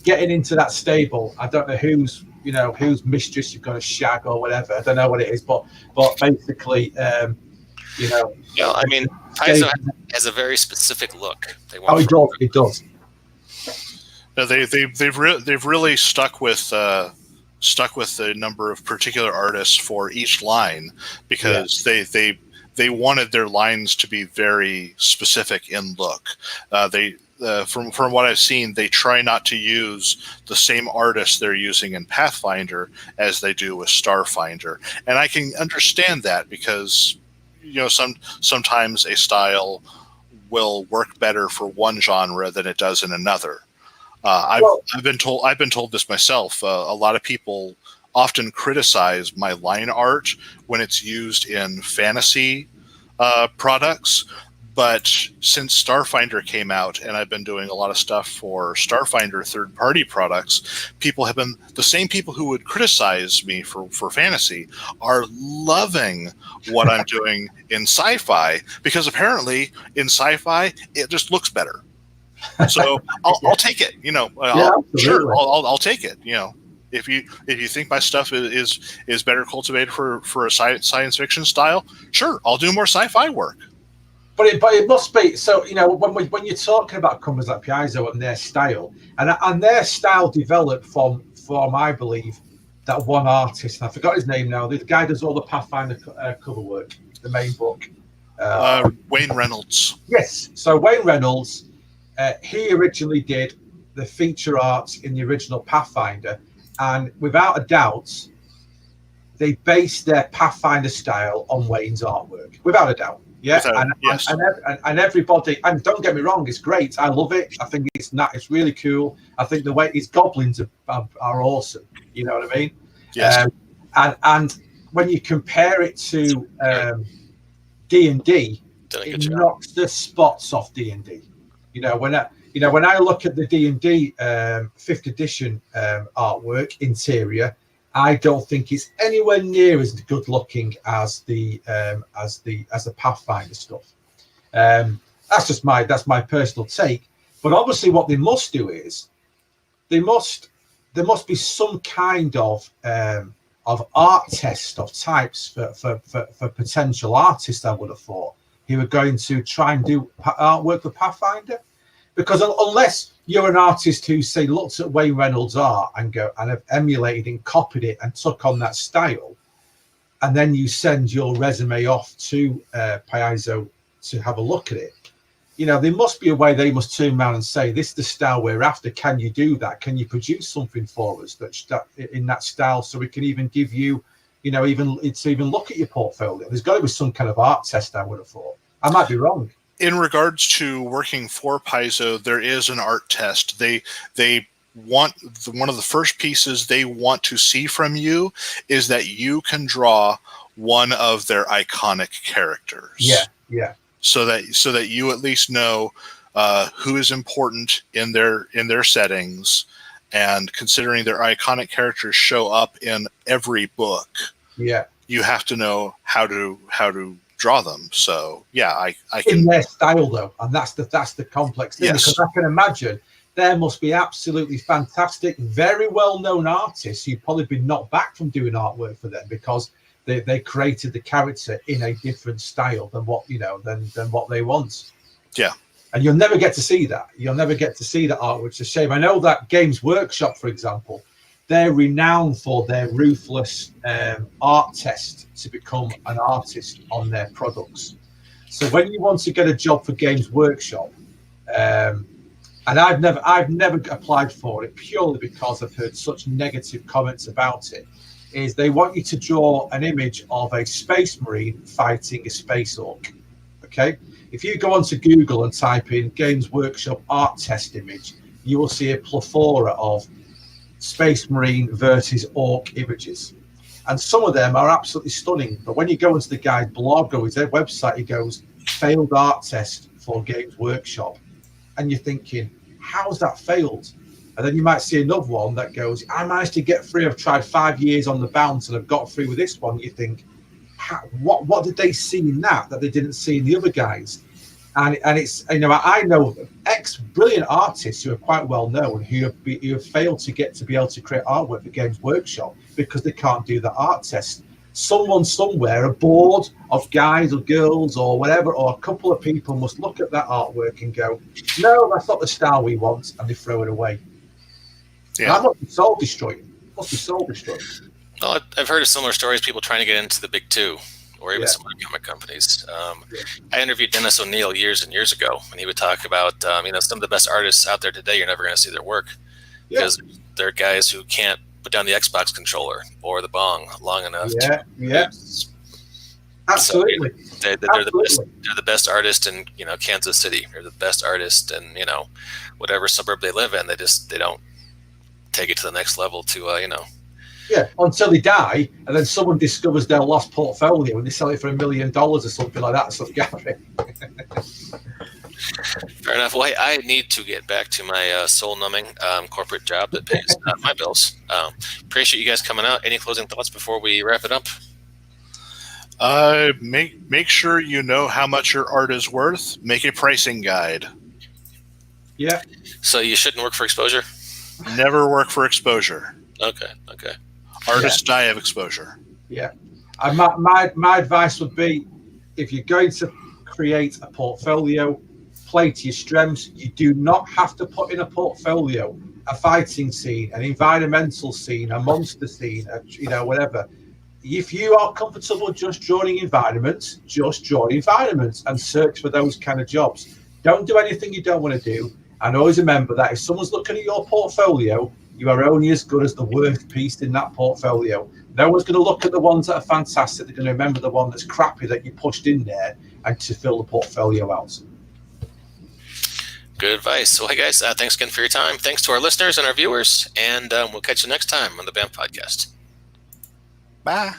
[SPEAKER 2] getting into that stable. I don't know whose mistress you've got to shag or whatever. I don't know what it is, but basically,
[SPEAKER 1] I mean, Paizo has a very specific look.
[SPEAKER 2] It does.
[SPEAKER 3] No, they've really stuck with the number of particular artists for each line, because they wanted their lines to be very specific in look. From what I've seen, they try not to use the same artists they're using in Pathfinder as they do with Starfinder, and I can understand that, because sometimes a style will work better for one genre than it does in another. I've been told this myself. A lot of people often criticize my line art when it's used in fantasy products. But since Starfinder came out, and I've been doing a lot of stuff for Starfinder third-party products, the same people who would criticize me for fantasy are loving what I'm doing in sci-fi, because apparently in sci-fi it just looks better. So I'll take it. Sure, I'll take it. If you think my stuff is better cultivated for a science fiction style, sure, I'll do more sci-fi work.
[SPEAKER 2] But it must be so. When you're talking about companies like Paizo and their style, and their style developed from I believe that one artist. And I forgot his name now. The guy does all the Pathfinder cover work, the main book.
[SPEAKER 3] Wayne Reynolds.
[SPEAKER 2] Yes. So Wayne Reynolds, he originally did the feature art in the original Pathfinder, and without a doubt, they based their Pathfinder style on Wayne's artwork, without a doubt. Yeah, and everybody, and don't get me wrong, it's great. I love it. I think it's really cool. I think the way his goblins are awesome. You know what I mean?
[SPEAKER 3] Yes.
[SPEAKER 2] And when you compare it to D&D, it knocks the spots off D&D. When I look at the D&D 5th edition artwork interior, I don't think it's anywhere near as good looking as the Pathfinder stuff. That's my personal take. But obviously, what they must do is there must be some kind of art test of types for potential artists. I would have thought who are going to try and do artwork for Pathfinder, because unless you're an artist who, say, looked at Wayne Reynolds' art and have emulated and copied it and took on that style, and then you send your resume off to Paizo to have a look at it, there must be a way they must turn around and say, this is the style we're after. Can you do that? Can you produce something for us that in that style, so we can even give you, even look at your portfolio? There's got to be some kind of art test, I would have thought. I might be wrong.
[SPEAKER 3] In regards to working for Paizo, there is an art test. They want one of the first pieces they want to see from you is that you can draw one of their iconic characters.
[SPEAKER 2] Yeah.
[SPEAKER 3] So that you at least know who is important in their settings, and considering their iconic characters show up in every book.
[SPEAKER 2] Yeah.
[SPEAKER 3] You have to know how to draw them. So I can,
[SPEAKER 2] in their style though, and that's the complex thing.
[SPEAKER 3] Yes.
[SPEAKER 2] Because I can imagine there must be absolutely fantastic, very well-known artists who've probably been knocked back from doing artwork for them because they created the character in a different style than what than what they want.
[SPEAKER 3] Yeah.
[SPEAKER 2] And you'll never get to see that. You'll never get to see that art, which is a shame. I know that Games Workshop, for example, they're renowned for their ruthless art test to become an artist on their products. So when you want to get a job for Games Workshop, and I've never applied for it purely because I've heard such negative comments about it, is they want you to draw an image of a space marine fighting a space orc. Okay, if you go onto Google and type in Games Workshop art test image, you will see a plethora of Space Marine versus Orc images, and some of them are absolutely stunning. But when you go into the guy's blog or his website, he goes failed art test for Games Workshop, and you're thinking, how's that failed? And then you might see another one that goes, I managed to get through. I've tried 5 years on the bounce and I've got through with this one. You think, what did they see in that they didn't see in the other guys? And it's, I know brilliant artists who are quite well known who have failed to be able to create artwork for Games Workshop because they can't do the art test. Someone somewhere, a board of guys or girls or whatever, or a couple of people must look at that artwork and go, no, that's not the style we want, and they throw it away. Yeah. That must be soul destroying.
[SPEAKER 1] Well, I've heard of similar stories, people trying to get into the big two, or even some other comic companies. I interviewed Dennis O'Neil years and years ago, and he would talk about some of the best artists out there today. You're never going to see their work because they're guys who can't put down the Xbox controller or the bong long enough.
[SPEAKER 2] Absolutely.
[SPEAKER 1] So, they're the best artist in Kansas City. They're the best artist in whatever suburb they live in. They don't take it to the next level to
[SPEAKER 2] Yeah, until they die, and then someone discovers their lost portfolio and they sell it for $1 million or something like that. So, Gary.
[SPEAKER 1] Fair enough. Well, hey, I need to get back to my soul-numbing corporate job that pays my bills. Appreciate you guys coming out. Any closing thoughts before we wrap it up?
[SPEAKER 3] Make sure you know how much your art is worth. Make a pricing guide.
[SPEAKER 2] Yeah.
[SPEAKER 1] So you shouldn't work for exposure?
[SPEAKER 3] Never work for exposure.
[SPEAKER 1] Okay.
[SPEAKER 3] Artists die of exposure.
[SPEAKER 2] Yeah. And my advice would be, if you're going to create a portfolio, play to your strengths. You do not have to put in a portfolio a fighting scene, an environmental scene, a monster scene, whatever. If you are comfortable just joining environments, just join environments and search for those kind of jobs. Don't do anything you don't want to do. And always remember that if someone's looking at your portfolio, you are only as good as the worst piece in that portfolio. No one's going to look at the ones that are fantastic. They're going to remember the one that's crappy that you pushed in there and to fill the portfolio out.
[SPEAKER 1] Good advice. Well, hey, guys, thanks again for your time. Thanks to our listeners and our viewers. And we'll catch you next time on the BAMF podcast.
[SPEAKER 3] Bye.